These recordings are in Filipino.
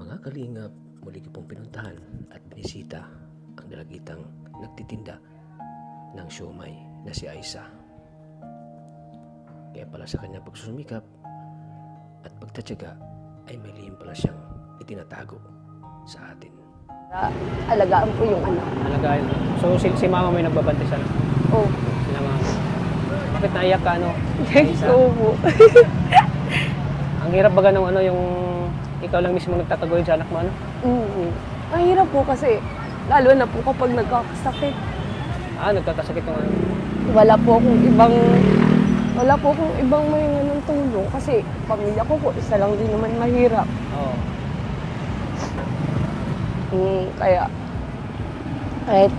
Mga kalingap, muli ko pong pinuntahan at binisita ang dalagitang nagtitinda ng siomai na si Aiza. Kaya pala sa kanyang pagsusumikap at pagtatyaga ay may lihim pala siyang itinatago sa atin. Alagaan po yung anak. Alagaan. So si mama may nagbabantay sana? Oo. Sila mama. Bakit naiyak ka Oo po. Ang hirap ba ganun yung ikaw lang mismo nagtatagoy sa anak mo Mahirap po kasi lalo na po kapag nagkakasakit. Nagkakasakit ng Wala po akong ibang mahinga ng tulong kasi pamilya ko po isa lang din naman mahirap. Oo.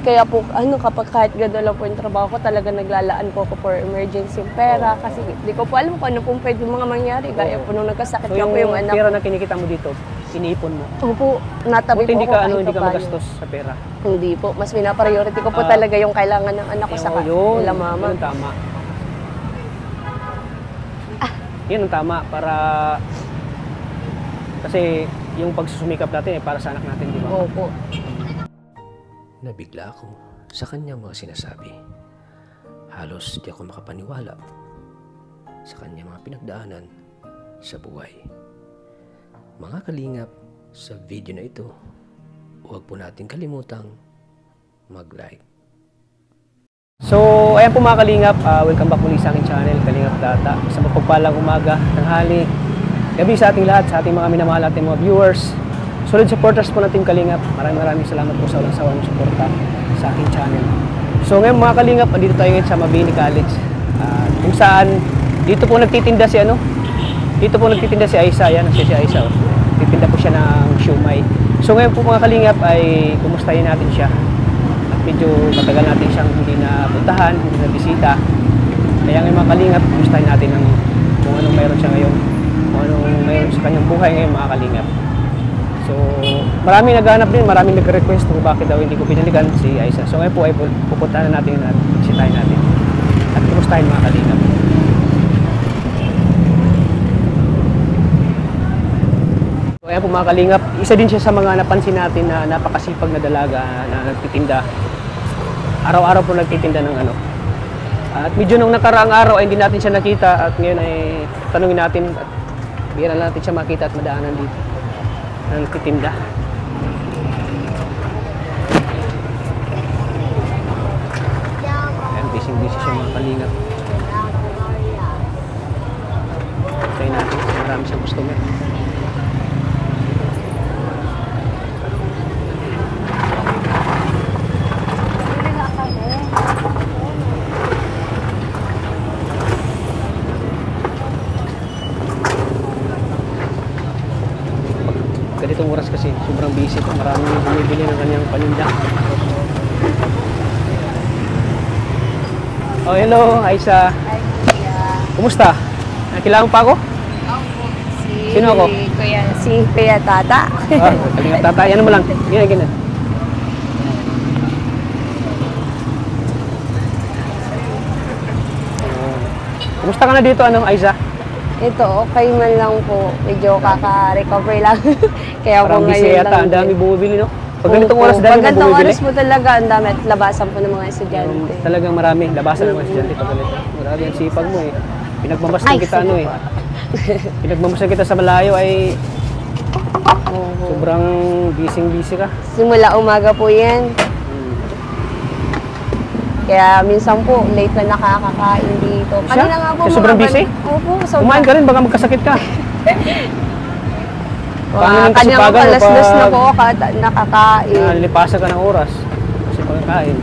Kaya po kahit gano'n lang po yung trabaho ko, talaga naglalaan po ako for emergency pera kasi di ko po alam kung ano pong pwede mga mangyari. Gaya po nung nagkasakit na po yung anak. Pera na kinikita mo dito, iniipon mo? Opo, natabi po hindi ako hindi ka magastos sa pera? Hindi po, mas pinapriority ko po talaga yung kailangan ng anak ko sa kanila mama. Yun ang tama. Yun ang tama para kasi yung pagsusumikap natin para sa anak natin, di ba? Opo. Nabigla ako sa kanyang mga sinasabi. Halos di ako makapaniwala sa kanyang mga pinagdaanan sa buhay. Mga kalingap, sa video na ito, huwag po natin kalimutang mag-like. So, ayan po mga kalingap, welcome back muli sa aking channel, Kalingap Data. Sa mapagpalang umaga, tanghali, gabi sa ating lahat, sa ating mga minamahal ating mga viewers. Solid supporters po ng Team Kalingap. Maraming salamat po sa walang sawang suporta sa aking channel. So ngayon mga Kalingap, dito tayo ngayon sa Mabini College. Kung saan, dito po nagtitinda si Aiza. Yan, si Aiza. Titinda po siya ng siomai. So ngayon po mga Kalingap ay kumustahin natin siya. At medyo matagal natin siyang hindi na puntahan, hindi na bisita. Kaya ngayon mga Kalingap, kumustahin natin kung anong mayroon siya ngayon. Kung anong mayroon sa kanyang buhay ngayon mga Kalingap. So, maraming naghanap din, maraming nag-request kung bakit daw hindi ko pinalikan si Aiza. So, ngayon po ay pupuntahan natin at bisitahin natin. At kumustahin mga Kalingap. So, ayan po mga Kalingap, isa din siya sa mga napansin natin na napakasipag na dalaga na nagtitinda. Araw-araw po nagtitinda ng At medyo nung nakaraang araw ay hindi natin siya nakita at ngayon ay tanungin natin at bigyan natin siya makita at madaanan dito na nagtitinda. Ayan, busy siya mga Kalingap. Try natin, marami siyang customer. Ganitong oras kasi sobrang busy po, maraming bumibili ng kanyang paninda. Oh, hello, Aiza. Hi, Kuya. Kumusta? Kailangan pa ako? Opo. Sino ako? Si Kuya Tata. Kalingap Tata, yan mo lang. Ganyan. Kumusta ka na dito, Aiza? Ito, okay man lang po. Medyo kaka-recover lang. Kaya po parang busy ngayon yata, lang. ang dami bumibili, no? Pag ganitong oras, dami Pag na ganitong bumibili. oras po talaga, ang dami at labasan po ng mga estudyante. Talagang marami, labasan ng mga estudyante pag ganito. Marami ang sipag mo eh. Pinagmamasdan kita Pinagmamasdan kita sa malayo ay sobrang busy ka. Simula umaga po yan. Kaya minsan po, late na nakakakain dito. Kanina nga po, sobrang busy? Opo, sobrang. Kumain ka rin, baka magkasakit ka. Kanina nga po, alas 2 na po ako nakakain. Nalilipasan ka ng oras kasi pagkakain.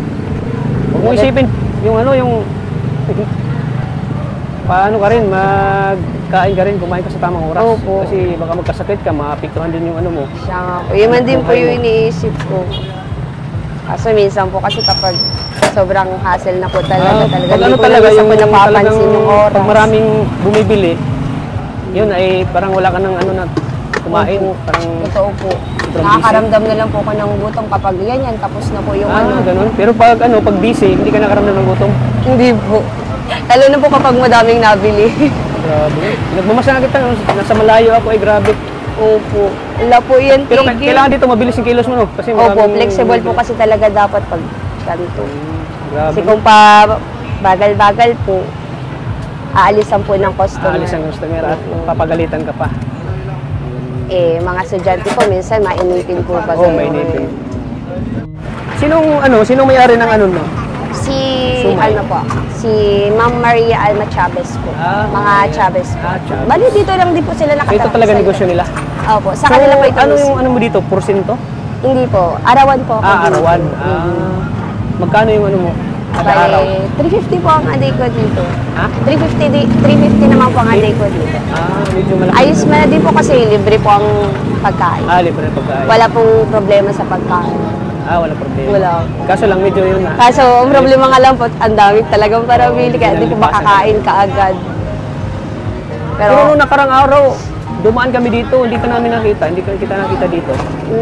Huwag mo isipin, yung paano ka rin, magkain ka rin, kumain ka sa tamang oras. Opo. Kasi baka magkasakit ka, maapektuhan din yung mo. Siya nga po. Yun man din po yung iniisip ko. Kaso minsan po kasi kapag sobrang hassle na po talaga. Hindi ko lang isa po napapansin yung oras. Pag maraming bumibili, yun ay parang wala ka ng na kumain. Parang totoo po. Nakakaramdam na lang po ka ng gutom kapag yan, tapos na po yung ganun. Pero pag pag busy, hindi ka nakaramdam ng gutom? Hindi po. Lalo na po kapag madaming nabili. Grabe. Nagmamasaya kita, nasa malayo ako ay grabe. Opo. Wala po yan Pero tigil. kailangan dito mabilis yung kilos mo, no? Kasi Opo, maraming- flexible po kasi talaga dapat pag ganito. Grabe. Kasi kung pa bagal-bagal po, aalisan po ng customer. Aalis ang customer at papagalitan ka pa. Eh, mga estudyante po, minsan mainitin po ba Oo, mainitin. Sinong may-ari ng ano, no? Si, Sumay. ano po, si Ma'am Maria Alma Chavez po. Ah, Mga Chavez po. Chavez. Bali, dito lang din po sila So, nakatira. ito talaga sa- negosyo nila. Opo, sa kanila po ito ano mismo. yung ano mo dito? Porsinto? Hindi po, arawan po ako. dito. Arawan. Mhm. Magkano yung ano mo? Kada araw? Bali, 350 po ang aday ko dito. Ha? 350 naman po ang aday ko dito. Medyo malaki. Ayos mo na din po kasi libre po ang pagkain. Libre na pagkain. Wala pong problema sa pagkain. Wala problema. Wala. Kaso lang medyo yun na. Kaso, ang problema nga lang po, ang dami talagang paramili, kaya hindi ko pinalipasan. makakain kaagad. Pero nung nakarang araw, dumaan kami dito, hindi ka namin nakita, hindi ka kita nakita dito.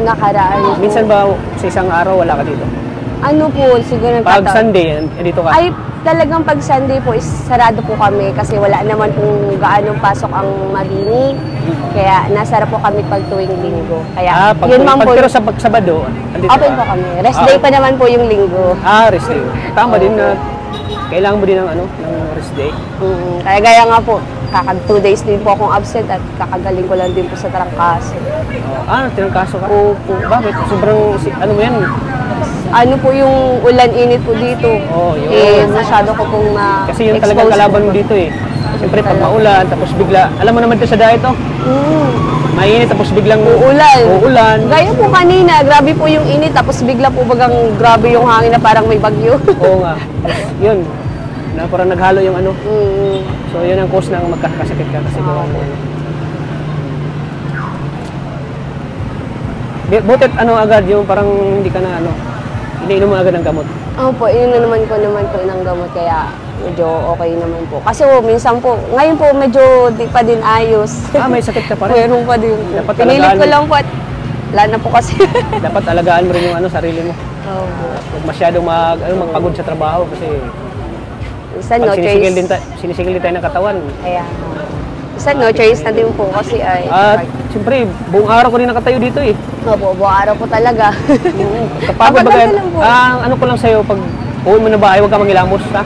Nakaraan. Minsan ba sa isang araw wala ka dito? Ano po, siguro Pag Sunday, dito ka? Ay, talagang pag Sunday po is sarado po kami kasi wala naman kung gaano pasok ang Mabini. Kaya nasara po kami pag tuwing linggo. Kaya yun man po. Pero sa Sabado, andito Open ka? po kami. Rest day pa naman po yung linggo. Rest day. Tama din na kailangan mo din ng ng rest day. Kaya gaya nga po, 2 days din po akong absent at kakagaling ko lang din po sa trangkaso. Tinangkaso ka? Opo. Bakit? Sobrang, ano mo yan? Ano po yung ulan-init po dito? Yun. Eh, masyado ko pong Kasi yun talagang kalaban mo dito eh. Siyempre pag maulan, tapos bigla, alam mo naman ito sa diet oh. Mainit, tapos biglang uulan. Gaya po kanina, grabe po yung init, tapos bigla po bagang grabe yung hangin na parang may bagyo. Oo nga. Yun. Na parang naghalo yung ano. So yun ang cause ng magkakasakit ka kasi gawa mo. Butit agad yung parang hindi ka na iniinom mo agad ng gamot. Opo, ininom ko naman po ng gamot, kaya medyo okay naman po. Kasi minsan po, ngayon po medyo di pa din ayos. May sakit ka pa rin. Meron pa din. Dapat Pinilit ko alagaan lang po at wala na po kasi. Dapat alagaan mo rin yung sarili mo. Opo. Huwag masyadong magpagod sa trabaho kasi Minsan no pag choice. sinisigil din tayo ng katawan. Kaya, minsan no choice na din po kasi ay. At siyempre, buong araw ko rin nakatayo dito eh. Opo, buong araw po talaga. Kapagod ba Kapag kayo? lang po. Ano ko lang sa'yo, pag uwi mo na bahay, huwag ka mangilamos, ha?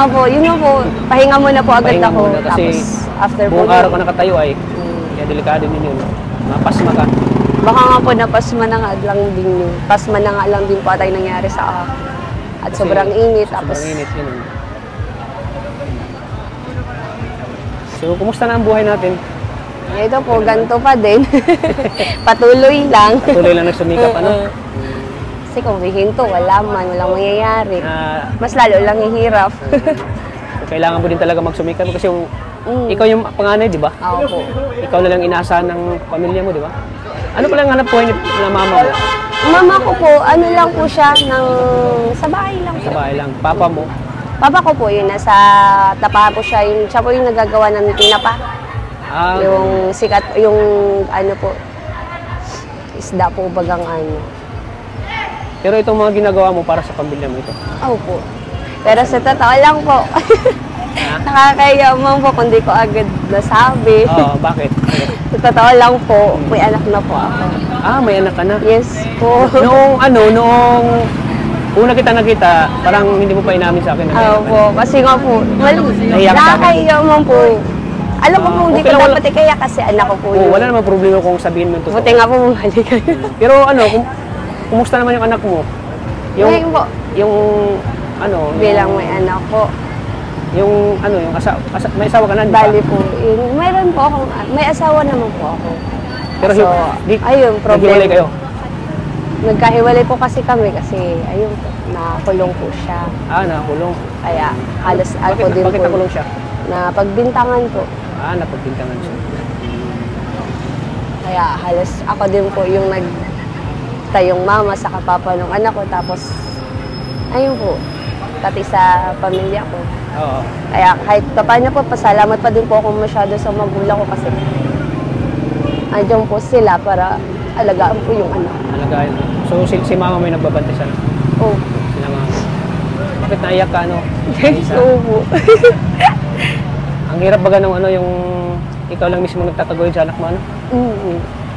Opo, yun nga po. Pahinga muna po agad Pahinga ako. muna kasi Tapos, after po buong nun, araw ka nakatayo ay, kaya delikado din yun. Mapasma ka. baka nga po napasma na nga lang din yun. Pasma na nga lang din po atay nangyari sa akin. At Kasi sobrang init. Tapos, Sobrang init yun. So, kumusta na ang buhay natin? ito po, ganito pa din. Patuloy lang. Patuloy lang nagsumikap, ano? Kasi kung hihinto, walang mangyayari. Mas lalo lang hihirap. Kailangan mo din talaga magsumikap kasi ikaw yung panganay, di ba? Ako po. Ikaw na lang inaasahan ng pamilya mo, di ba? Ano pa lang hanap buhay na mama mo? Mama ko po, ano lang po siya, sa bahay lang po. Sa bahay lang. Papa mo? Papa ko po yun, nasa tapa po siya, siya po yung nagagawa ng tinapa. Yung sikat, yung ano po, isda po bagang ano. Pero itong mga ginagawa mo para sa pamilya mo ito? Po. Pero sa totoo lang po, nakakayaman po kung di ko agad nasabi. Bakit? Sa totoo lang po, may anak na po ako. May anak ka na? Yes po. Noong una kita nakita, parang hindi mo pa inamin sa akin. Po, kasi nga po, Nahiya ka sa akin? nakakayaman po. Alam ko po, hindi okay ko lang, dapat kaya kasi anak ko po yun. Wala namang problema kung sabihin mo yung totoo. Buti nga po mahali kayo. Pero kumusta naman yung anak mo? Ngayon po, bilang may anak ko, yung may asawa ka na, di ba? bali po, mayroon po akong, may asawa naman po ako. Pero ayun, naghiwalay kayo? Nagkahiwalay po kasi kami kasi, ayun po, nakulong po siya. Nakakulong. Kaya halos ako din Bakit po. nakulong siya? Na pagbintangan po. Napagbintangan siya. Kaya halos ako din po yung nagtayong mama sa kapapa ng anak ko. Tapos, ayun po, pati sa pamilya ko. Oo. Kaya kahit paano po, pasalamat pa din po ako masyado sa magulang ko kasi andyan po sila para alagaan po yung anak. Alagaan. So, si mama may nagbabantay sana? Oo. Sila mama. Bakit naiyak ka, Oo po. Ang hirap baga yung ikaw lang mismo nagtataguyod sa anak mo,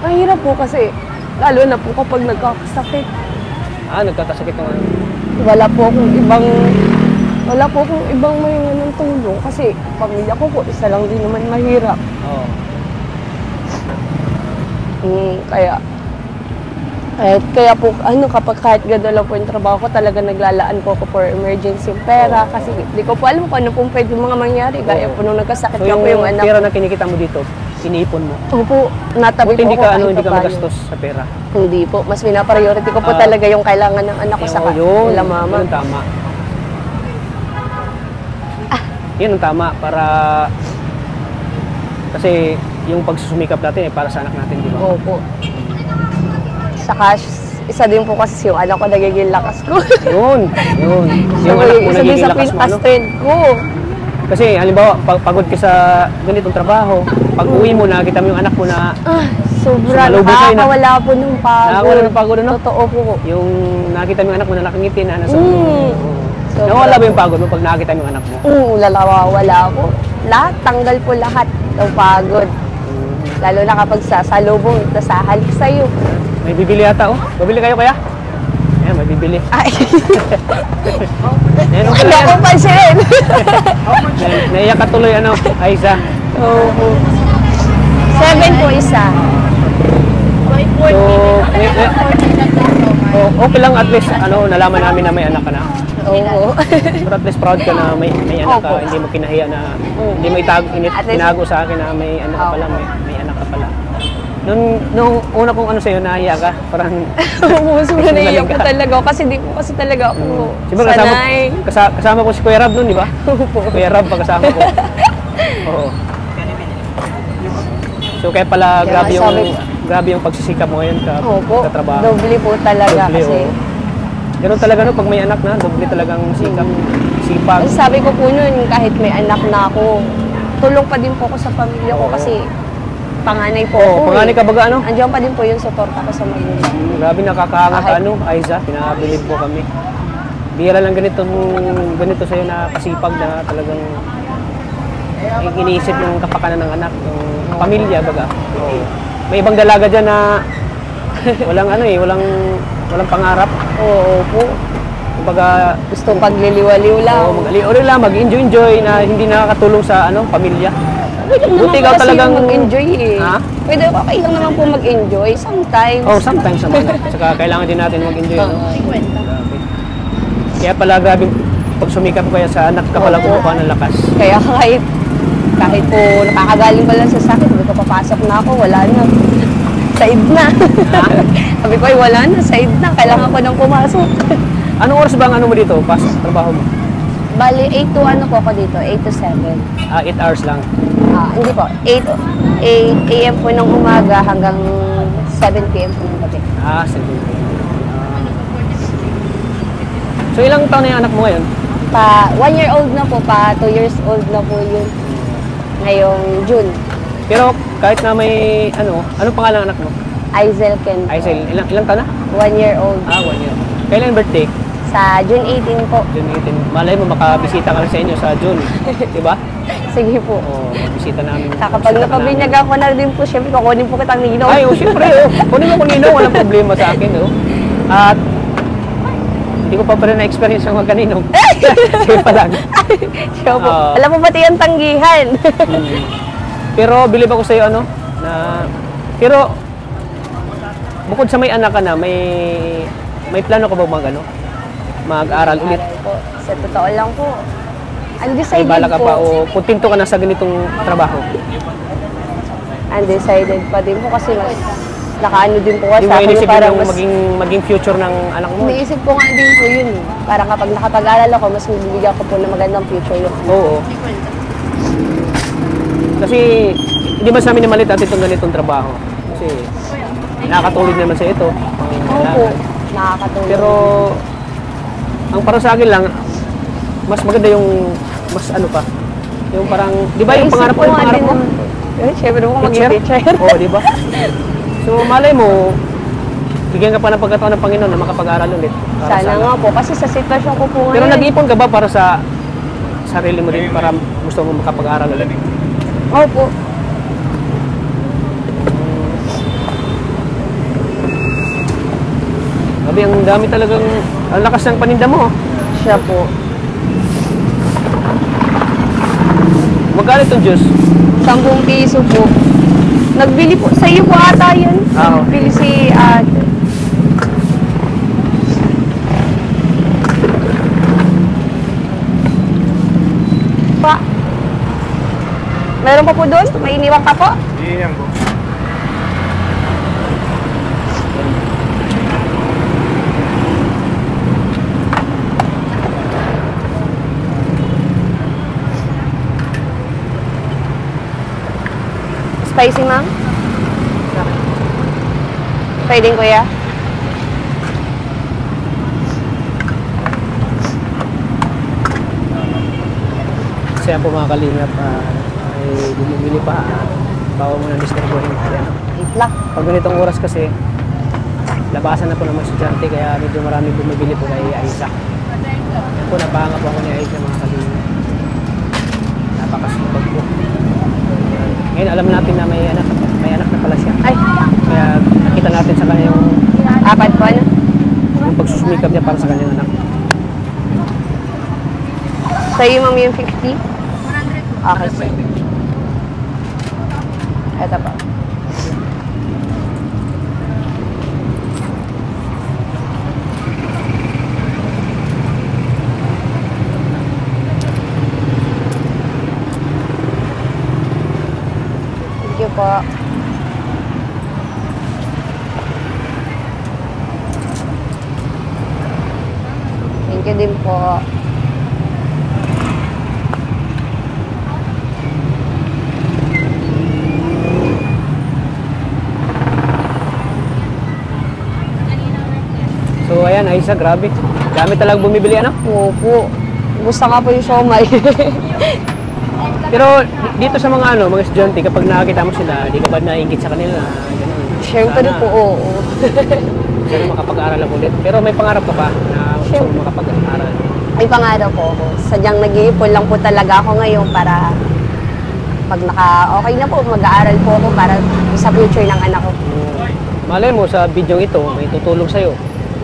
Mahirap po kasi, lalo na po kapag nagkakasakit. Nagkakasakit ng ano. Wala po akong ibang mahinga ng tulong kasi pamilya ko po, isa lang din naman mahirap. Oo. Kaya po, kapag kahit gano'n lang po yung trabaho ko, talaga naglalaan po ako for emergency pera kasi di ko po alam kung ano pong pwede mga mangyari. Gaya po nung nagkasakit So ka po yung anak pera na kinikita mo dito, iniipon mo. Opo, natabi Buti po hindi ako ka, kahit hindi ka papaano. magastos sa pera. Hindi po, mas pinapriority ko po talaga yung kailangan ng anak ko sa Yun, kanila mama. yun ang tama. Yun ang tama para kasi yung pagsusumikap natin para sa anak natin, di ba? Opo. Saka, isa din po kasi yung anak ko nagiging lakas ko. Yun. Yung So, anak mo isa din nagiging sa lakas mo, ano? pinaka-strength ko. Kasi halimbawa, pagod ka sa ganitong trabaho, pag uwi mo, nakita mo yung anak mo na Sobra, Sumalubong kayo na- nakakawala po ng pagod. Nakakawala ng pagod, ano? Totoo po. yung nakita mo yung anak mo na nakangiti na nasa Sobra nawala ba po. yung pagod mo pag nakita mo yung anak mo? Wala po. Lahat, tanggal po lahat ng pagod. Lalo na kapag sasalubong, nasahalik sa'yo. May bibili yata, oh. Babili kayo kaya? Ayan, may bibili. Ay, Ayan, okay hindi lang ako yan. pansin. Naiyak ka tuloy, ano, Aiza. Oo. 7 po isa. So, okay lang at least, nalaman namin na may anak ka na. Oo. Pero at least proud ka na may anak ka, Opo. hindi mo kinahiya na, hindi mo At least- tinago sa akin na may ano ka pala, Opo. may anak ka pala. Nung una kong sa'yo, nahiya ka, parang Oo, sobrang naiiyak ko ka. talaga ako kasi di ko kasi talaga ako Siyempre, sanay. kasama ko si Kuya Rab nun, di ba? Opo. Kuya Rab pa kasama ko. Oo. So kaya pala Kaya grabe yung pagsisikap mo ngayon Opo, sa trabaho. doble po talaga Doble, kasi. oo. Ganun talaga no, pag may anak na, doble talagang sikap. Sipag. Kasi sabi ko po nun, kahit may anak na ako, tulong pa din po ako sa pamilya ko kasi panganay po ako. Panganay ka baga ano? Andiyan pa din po yung suporta ko sa magulang. Grabe nakakaangat Kahit- Aiza, pinabilib po kami. Bihira lang ganito sa'yo na kasipag na talagang iniisip yung kapakanan ng anak, yung pamilya baga. May ibang dalaga dyan na walang walang pangarap. Oo po. Kumbaga, Gusto pagliliwaliw lang. mag-ali lang, mag-enjoy na hindi nakakatulong sa pamilya. Pwede naman Buti po ikaw kasi talagang- mag-enjoy eh. Ha? Pwede po kayo lang naman po mag-enjoy sometimes. Sometimes naman. Saka kailangan din natin mag-enjoy. No? Grabe. Kaya pala grabe pag sumikap kaya sa anak ka pala kukuha ng lakas. Kaya kahit po nakakagaling pa lang sa sakit, hindi ko papasok na ako, wala na. Said na. Sabi ko, ay wala na, said na. Kailangan ko nang pumasok. Anong oras ba ang mo dito? Trabaho mo? Bali, 8 to po ako dito, 8 to 7. 8 hours lang. Hindi po, 8 a.m. po ng umaga hanggang 7 p.m. po ng gabi. Sige. So ilang taon na yung anak mo ngayon? 1 year old na po, 2 years old na po yun. Ngayong June. Pero kahit na may anong pangalan ng anak mo? Aizel Ken po. Aizel, ilang taon na? 1 year old. 1 year. Kailan yung birthday? Sa June 18 po. June 18. Malay mo makabisita ka sa inyo sa June. Di ba? Sige po. Bisita namin. Saka pag napabinyag ako na rin po, syempre kukunin po kitang nino. Ay, siyempre, kunin mo kanino, walang problema sa akin, At hindi ko pa pala na-experience yung magkaninong. Sige pa lang. Siya po. Alam mo pati yung tanggihan. Pero bilib ako sa'yo, pero bukod sa may anak ka na, may plano ka ba mag-aral ulit? Po. Sa totoo lang po. May Undecided bala ka po. pa o kontento ka na sa ganitong trabaho? Undecided pa din po kasi mas nakaano din po Hindi sa mo akin. inisip Parang yung mas maging future ng anak mo? iniisip ko nga din po yun. Para kapag nakapag-aral ako, mas mabibigyan ko po ng magandang future yun. Oo. Kasi hindi man sa amin malit at itong ganitong trabaho. Kasi nakakatulog naman sa ito. Opo. Nakakatulong. Pero ang para sa akin lang, mas maganda yung mas yung parang, di ba yung Naisip pangarap ko ko, yung nga pangarap din mo? naman. Siyempre po maging teacher. Oo, di ba? So malay mo, bigyan ka pa ng pagkataon ng Panginoon na makapag-aral ulit. Para Sana nga po. Kasi sa sitwasyon ko po ngayon. Pero nag-ipon ka ba para sa sarili mo din para gusto mo makapag-aral ulit? Opo. Sabi, ang dami talagang, ang lakas ng paninda mo. Siya po. Magkano itong juice? 10 piso po. Nagbili po. Sa iyo po ata yan. Oo. Nagbili si ate. Pa. Meron pa po doon? May iniwan ka po? Iyan po. Spicy, ma'am? Pwedeng, kuya? Kasi po mga kalingap, ay bumibili pa. Bawa mo na disturbuhin. Yan. Wait lang. Pag ganitong oras kasi, labasan na po ng mga estudyante, kaya medyo marami bumibili po kay Aiza. Yan po, napahanga po ako ni Aiza mga kalingap. Napakasipag po. Ngayon, alam natin na may anak na pala siya. Ay, Kaya nakita natin sa kanya yung 4 po, ano? pagsusumikap niya para sa kanyang anak. Sa iyo, ma'am, yung 50? Okay, sir. Ito pa. Thank you po. Thank you din po. So ayan, Aiza, grabe. Dami talagang bumibili, ano? Opo. Gusto nga po yung siomay. Pero dito sa mga mga estudyante, kapag nakakita mo sila, di ka ba naingit sa kanila? Ganun. Siyempre po, oo. Sana makapag-aral ako ulit. Pero may pangarap ka pa na gusto mo makapag-aral. May pangarap po ako. Sadyang nag-iipon lang po talaga ako ngayon para pag okay na po, mag-aaral po ako para sa future ng anak ko. Malay mo, sa video ito, may tutulong sa'yo.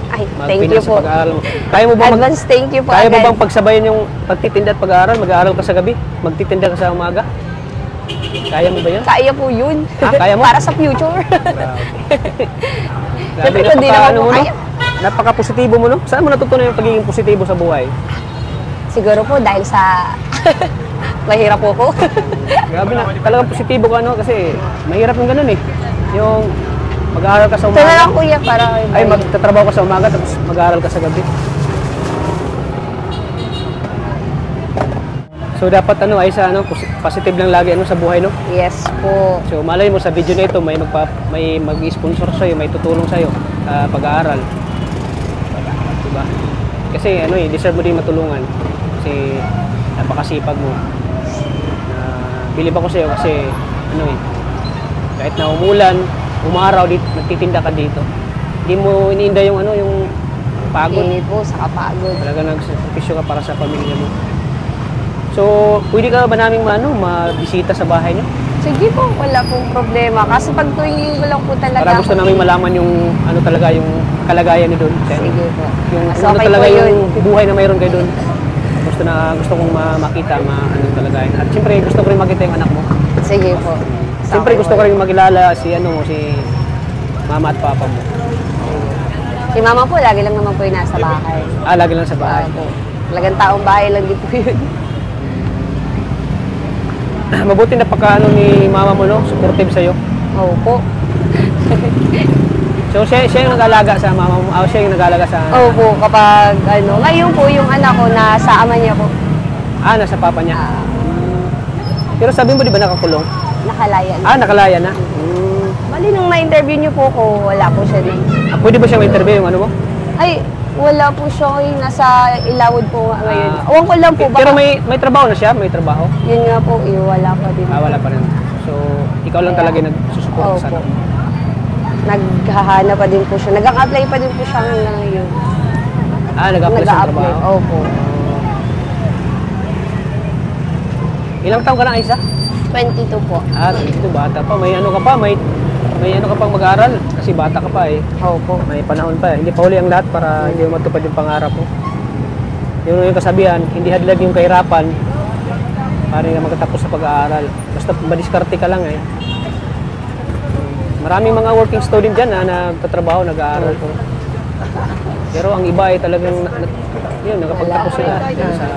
Ay, thank you Sa po. pag-aaral mo. Kaya mo ba Advance thank you po. kaya mo agad. bang pagsabayan yung pagtitinda at pag-aaral? Mag-aaral ka sa gabi? Magtitinda ka sa umaga? Kaya mo ba yun? Kaya po yun. Kaya mo? Para sa future. Grabe, Siyempre, kung di naman po mo, no? kaya. Napaka-positibo mo, no? Saan mo natutunan yung pagiging positibo sa buhay? Siguro po dahil sa mahirap po ko. Grabe na, talagang positibo ka, no? Kasi mahirap yung ganun, eh. Yung mag-aaral ka sa Ito na umaga. lang kuya para Ay, magtatrabaho ka sa umaga, tapos mag-aaral ka sa gabi. So, dapat Aiza, positive lang lagi sa buhay, no? Yes po. So, malay mo sa video na ito, may mag-sponsor sa'yo, may tutulong sa'yo sa pag-aaral. Diba? Kasi, deserve mo din matulungan. Kasi, napakasipag mo. Bilib ako sa'yo kasi, kahit na umulan, umaraw, nagtitinda ka dito. Hindi mo iniinda yung, yung pagod. Init po, saka pagod. Talaga nagsakripisyo ka para sa pamilya mo. So, pwede ka ba naming mabisita sa bahay niyo? Sige po, wala pong problema. Kasi pag tuwing linggo lang po talaga. Para gusto namin malaman yung talaga yung kalagayan niyo doon. Sige po. Yung Mas ano okay talaga po yung yun. buhay na mayroon kayo doon. Gusto kong makita talaga yun. At siyempre gusto ko rin makita yung anak mo. Sige po. Siyempre gusto ko rin makilala si mama at papa mo. Si mama po, lagi lang naman po yung nasa bahay. Lagi lang sa bahay. Po. Talagang taong bahay lang din po yun. Mabuti na ni mama mo, no? Supportive sa'yo. Opo. So siya yung nag-alaga sa mama mo. Siya yung nag-alaga sa... Opo, kapag ngayon po yung anak ko nasa ama niya po. Nasa papa niya. Pero sabi mo, di ba nakakulong? Nakalaya na. Nakalaya na. Bali nung na-interview niyo po ko, wala po siya din. Pwede ba siya ma-interview yung mo? Ay, wala po siya nasa Ilawod po nga ngayon. Awan ko lang po. Pero may trabaho na siya? May trabaho? Yun nga po, wala pa din. Wala pa rin. So, ikaw lang talaga yung nagsusupport sa anak. Naghahanap pa din po siya. Nag-apply pa din po siya ngayon. Nag-apply sa trabaho? Opo. Ilang taong ka na, Aiza? 22 po. 22, bata pa. May ka pa, may may ano ka pang mag-aaral kasi bata ka pa eh. Opo. May panahon pa eh. Hindi pa huli ang lahat para hindi mo matupad yung pangarap mo. Yung kasabihan, hindi hadlag yung kahirapan para nga magtatapos sa pag-aaral. Basta madiskarte ka lang eh. Maraming mga working student dyan na nagtatrabaho, nag-aaral. Pero ang iba ay talagang yun, nakapagtapos sila sa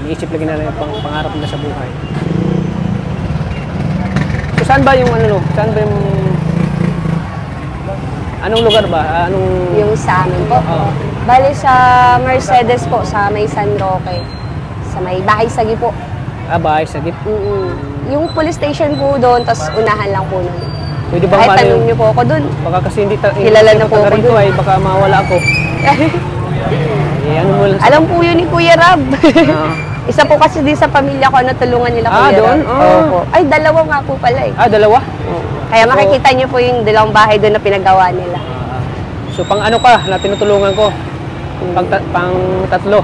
iniisip lagi nila yung pangarap nila sa buhay. So saan ba yung ano, saan ba yung anong lugar ba? Anong Yung sa amin po. Oo. Bali sa Mercedes po, sa may San Roque. Sa may Bahay Sagi po. bahay sa gip? Yung police station po doon, tapos unahan lang po nun. Pwede bang Kahit tanong niyo po ako doon. Baka kasi hindi Kilala na po ako rito dun. ay baka mawala ako. Ano mo lang sa... Alam po yun ni Kuya Rab. Ah. Isa po kasi di sa pamilya ko na tulungan nila Kuya doon? Rab. Oh. Opo. Ay, dalawa nga po pala eh. Dalawa? Kaya So, makikita niyo po yung dalawang bahay doon na pinagawa nila. So pang ano ka na tinutulungan ko? Pang tatlo.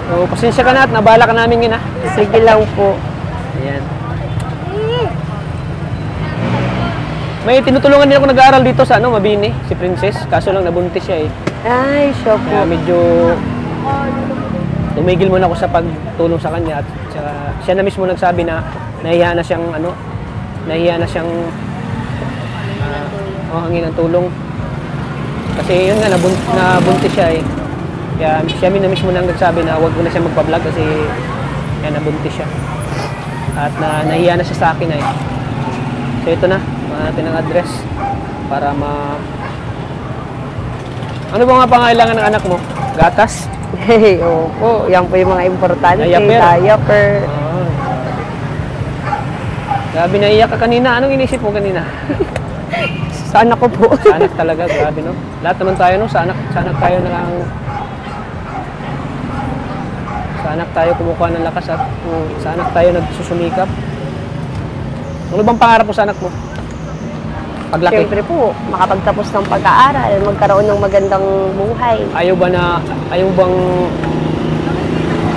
So, pasensya ka na at nabala ka namin yun ha. Sige lang po. Ayan. May tinutulungan din ako nag-aaral dito sa Mabini, si Princess. Kaso lang nabuntis siya eh. Ay, sure po. Kaya medyo tumigil muna ako sa pagtulong sa kanya at saka, siya na mismo nagsabi na nahiya na siyang hangin ng tulong. Kasi yun nga, nabuntis siya eh. Kaya siya na mismo nang nagsabi na huwag ko na siya magpa-vlog kasi kaya nabuntis siya. At nahiya na siya sa akin eh. So ito na, natin ang address para Ano ba nga pangailangan ng anak mo? Gatas? Hey, opo. Yan po yung mga importante. Diaper. Diaper. Grabe, naiyak ka kanina. Anong inisip mo kanina? Sa anak ko po. Sa anak talaga, grabe no? Lahat naman tayo no? Sa anak tayo sa anak tayo kumukuha ng lakas at sa anak tayo nagsusumikap. Ano bang pangarap mo sa anak mo? Paglaki? Siyempre po, makapagtapos ng pag-aaral, magkaroon ng magandang buhay. Ayaw bang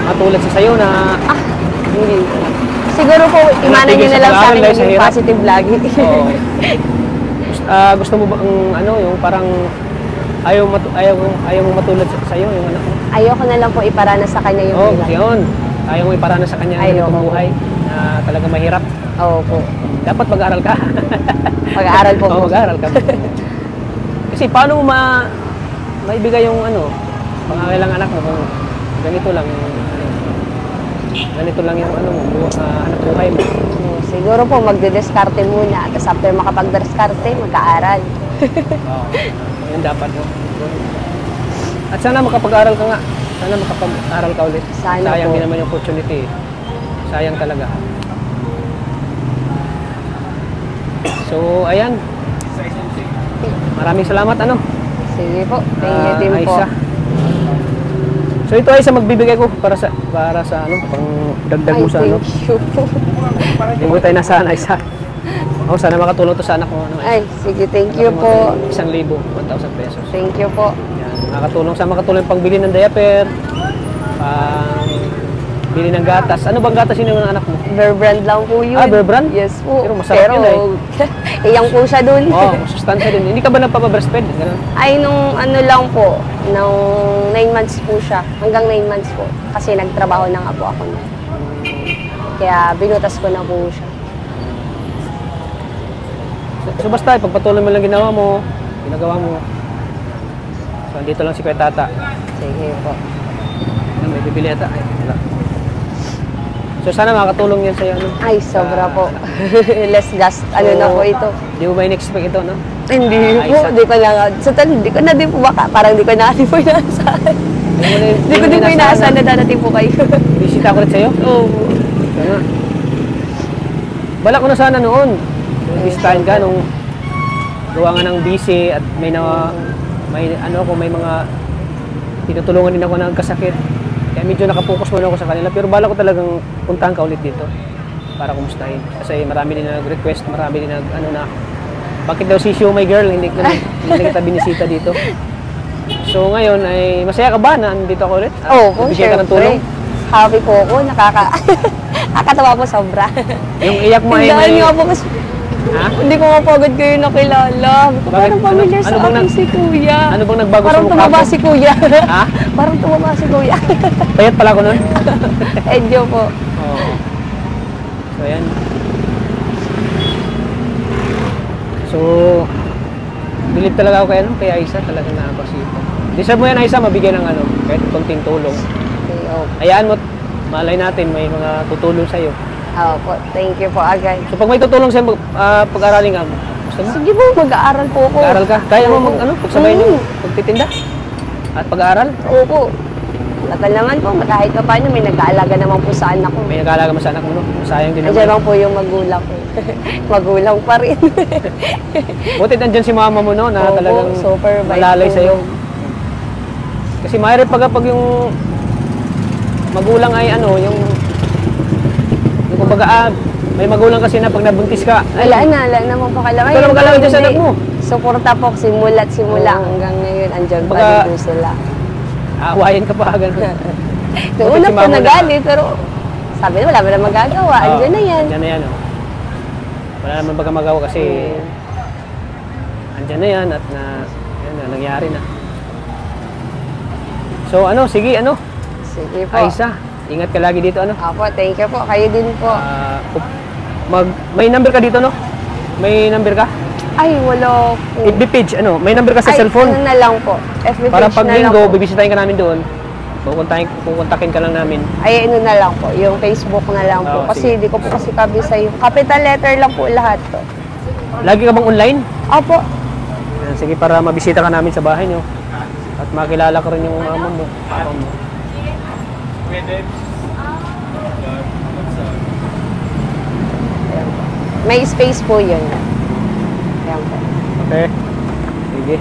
matulad sa sayo na Hindi. Siguro po, imanan nyo na lang sa akin yung positive lagi. Oo. Gusto mo bang yung parang ayaw mo matulad sa sayo yung anak mo? Ayoko na lang po iparana sa kanya yung hirap. Yun. Ayaw mo iparana sa kanya yung buhay na talaga mahirap. Oo po. Dapat mag-aaral ka. Mag-aaral po. Oo, mag-aaral ka. Kasi paano mo maibigay yung pangangailangan anak mo kung ganito lang yung anak buhay mo. Siguro po magde-diskarte muna. Tapos after makapag-diskarte, mag-aaral. Oo. Yun dapat. No? At sana makapag-aral ka nga. Sana makapag-aral ka ulit. Sana Sayang po. din naman yung opportunity. Sayang talaga. So, ayan. Maraming salamat, Sige po. Thank you din po. Aisa. So, ito ay isa magbibigay ko para sa pang dagdag mo sa Thank you po. Hindi mo tayo nasa Aisa. Sana makatulong to sa anak mo. Ay, sige. Thank you po. 1,000, 1,000 pesos. Thank you po. Yan, makatulong pangbili ng diaper, bili ng gatas. Ano bang gatas yun ng anak mo? Bear brand lang po yun. Bear brand? Yes po. Pero masarap yun iyang po siya dun. Sustansya din. Hindi ka ba nagpapa-breastfeed? Ganun? Ay, nung lang po, nung 9 months po siya. Hanggang 9 months po. Kasi nagtrabaho na nga po ako. Kaya binutas ko na po siya. So basta, pagpatuloy mo lang ginagawa mo. So, andito lang si Kuya Tata. Sige po. May bibili ata. Ay, wala. So sana makatulong yan sa'yo. Ay, sobra po. Less gas. Na po ito. Di mo ba in-expect ito, no? Hindi po. Di ko na. Hindi ko na din po baka. Parang di ko na din po inaasahan. Hindi ko din po inaasahan na dadating po kayo. Bisita ko rin sa'yo? Oo. Sana. Balak ko na sana noon. Bisitahin ka nung gawa nga ng busy at may mga tinutulungan din ako na nagkasakit. Kaya medyo nakapokus muna ako sa kanila. Pero bala ko talagang puntahan ka ulit dito para kumustahin. Kasi marami din na nag-request, marami din bakit daw si Show My Girl, hindi kita binisita dito. So ngayon ay masaya ka ba na andito ako ulit? Oo po, Nagbigay ka ng tulong? Happy po ako, nakakatawa po sobra. Yung iyak mo ay Tandaan may... niyo po kasi Ha? hindi ko nga po agad kayo nakilala. Parang familiar sa akin si Kuya. Ano bang nagbago sa Parang mukha tumaba ko? si Kuya. Ha? Parang tumaba si Kuya. Payat pala ko nun? Edyo po. Oo. So ayan. So, bilib talaga ako kay Aisa, talagang nakapasipag. Deserve mo yan, Aisa, mabigyan ng ano, kahit konting tulong. Okay, Hayaan mo, malay natin, may mga tutulong sa'yo. po, thank you po agad. So pag may tutulong sa'yo, pag-aralin ka, gusto mo? Sige po, mag-aaral po ako. Pag-aaral ka? Kaya mo pagsabay yung pagtitinda? At pag-aaral? Opo. Tagal naman po, kahit pa paano, may nag-aalaga naman po sa anak ko. May nag-aalaga mo sa anak mo, no? Sayang din Andiyan naman. lang po yung magulang ko. Magulang pa rin. Buti nandyan si mama mo, no? Na Opo, talagang super bait malalay po. sa'yo. Kasi mahirap pag yung magulang ay ano, yung kumbaga, may magulang kasi na pag nabuntis ka, Wala naman po kailangan. Ikaw na mag-alaga dyan sa anak mo. Suporta po, simula Oo. hanggang ngayon, andyan pa Kumbaga, rin po sila. aawayin ka pa, gano'n. Noong una si po mama na- nagalit, pero sabi na wala mo na magagawa, andyan na yan. Andyan na yan, oh. Wala naman baga magawa kasi andyan na yan at yan na, nangyari na. So ano, sige, Sige po. Aisa, ingat ka lagi dito, Apo, thank you po. Kayo din po. May number ka dito, no? May number ka? Ay, wala po. FB page, may number ka sa cellphone? Ano na lang po. FB Para page pag na lang linggo, po. bibisitahin ka namin doon. Kukontakin ka lang namin. Ay, ano na lang po. Yung Facebook na lang po. Oo, Kasi di ko po kasi kabisa yung capital letter lang po lahat po. Lagi ka bang online? Apo. Yan, sige, para mabisita ka namin sa bahay nyo. At makilala ka rin yung mama mo, papa mo. May space po yun. Ayan po. Okay. Sige.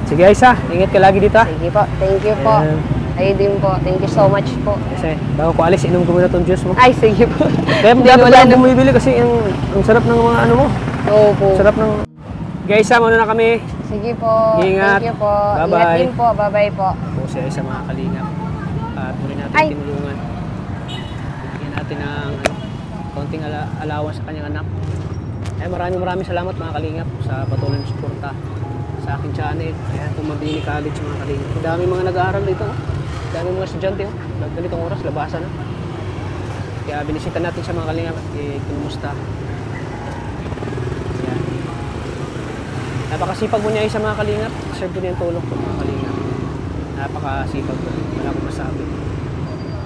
Sige, Aisa. Ingat ka lagi dito, ha? Sige po. Thank you po. Ayan. Kayo din po. Thank you so much po. Kasi, bago ko alis, inom ko muna itong juice mo. Ay, sige po. Kaya Hindi, dapat wala lang na- bumibili kasi ang sarap ng mga ano mo. Oo po. Sarap ng... Guys, muna na kami. Sige po. Ingat. Thank you po. Bye-bye. Ingat din po. Bye-bye po. Po siya sa mga kalingap. At muli natin Ay. tinulungan. Bigyan natin ng konting allowance sa kanyang anak. Maraming salamat mga kalingap sa patuloy na suporta sa aking channel. Kaya Tumabini College mga kalingap. Ang dami mga nag-aaral dito. Ang dami mga estudyante. Ganitong oras, labasan na. Kaya binisita natin sa mga kalingap. Kumusta? Ayan. Napakasipag mo niya sa mga kalingap. Serve ko niya yung tulong ko mga kalingap. Napakasipag ko. Wala akong masabi.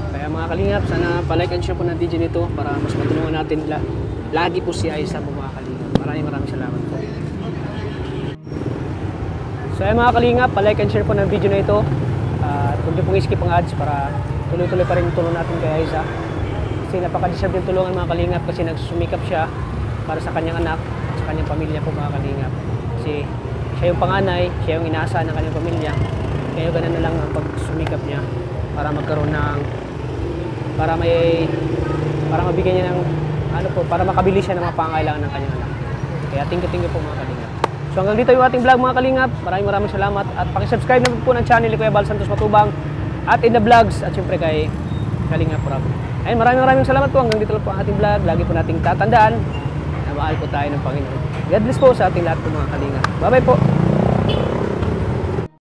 Kaya mga kalingap, sana palike and share po ng video nito para mas matulungan natin lagi po si Aisa po mga kalingap. Maraming salamat po. So ay mga kalingap, palike and share po ng video na ito. At huwag niyo pong i-skip ang ads para tuloy-tuloy pa rin yung tulong natin kay Aisa. Kasi napaka-deserve yung tulungan mga kalingap kasi nagsusumikap siya para sa kanyang anak at sa kanyang pamilya po mga kalingap. Kasi siya yung panganay, siya yung inaasahan ng kanyang pamilya. Kaya ganun na lang ang pagsumikap niya para magkaroon ng para mabigyan niya ng para makabili siya ng mga pangangailangan ng kanyang anak. Kaya thank you po mga kalingap. So hanggang dito yung ating vlog mga kalingap. Maraming salamat at paki-subscribe na po ng channel ni Kuya Bal Santos Matubang at In The Vlogs at syempre kay Kalingap Rob. Ayun, maraming salamat po. Hanggang dito lang po ang ating vlog. Lagi po nating tatandaan na mahal po tayo ng Panginoon. God bless po sa ating lahat po mga kalingap. Bye bye po.